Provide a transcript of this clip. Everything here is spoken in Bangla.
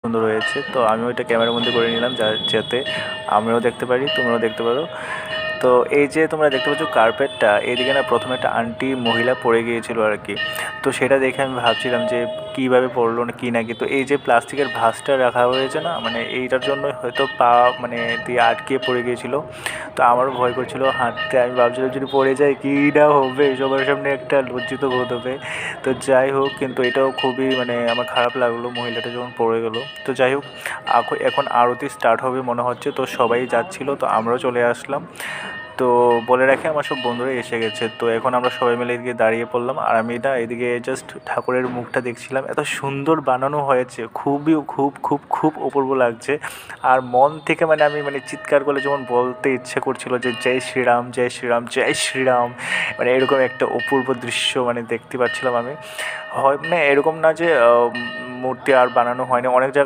সুন্দর হয়েছে। তো আমি ওইটা ক্যামেরার মধ্যে করে নিলাম যাতে আমরাও দেখতে পারি, তোমরাও দেখতে পারো। তো এই যে তোমরা দেখতে পাচ্ছ কার্পেটটা, এইদিকে না প্রথমে একটা আন্টি মহিলা পড়ে গিয়েছিল আর কি। তো সেটা দেখে আমি ভাবছিলাম যে কীভাবে পড়লো না কি নাকি। তো এই যে প্লাস্টিকের ভাঁজটা রাখা হয়েছে না, মানে এইটার জন্যই হয়তো পা মানে দিয়ে আটকে পড়ে গিয়েছিল। তো আমারও ভয় করছিল হাঁটতে, আমি ভাবছিলাম যদি পড়ে যায় কী না হবে, সবার সামনে একটা লজ্জিত বোধ হবে। তো যাই হোক, কিন্তু এটাও খুবই মানে আমার খারাপ লাগলো মহিলাটা যখন পড়ে গেলো। তো যাই হোক, এখন আরতি স্টার্ট হবে মনে হচ্ছে, তো সবাই যাচ্ছিলো, তো আমরাও চলে আসলাম। তো বলে রাখি আমার সব বন্ধুরা এসে গেছে। তো এখন আমরা সবাই মিলে এদিকে দাঁড়িয়ে পড়লাম, আর আমি না এদিকে জাস্ট ঠাকুরের মুখটা দেখছিলাম। এত সুন্দর বানানো হয়েছে, খুবই খুব খুব খুব অপূর্ব লাগছে। আর মন থেকে মানে আমি মানে চিৎকার করে যেমন বলতে ইচ্ছে করছিল যে জয় শ্রীরাম, জয় শ্রীরাম, জয় শ্রীরাম। মানে এরকম একটা অপূর্ব দৃশ্য মানে দেখতে পাচ্ছিলাম আমি। হয় মানে এরকম না যে মূর্তি আর বানানো হয়নি, অনেক জায়গায়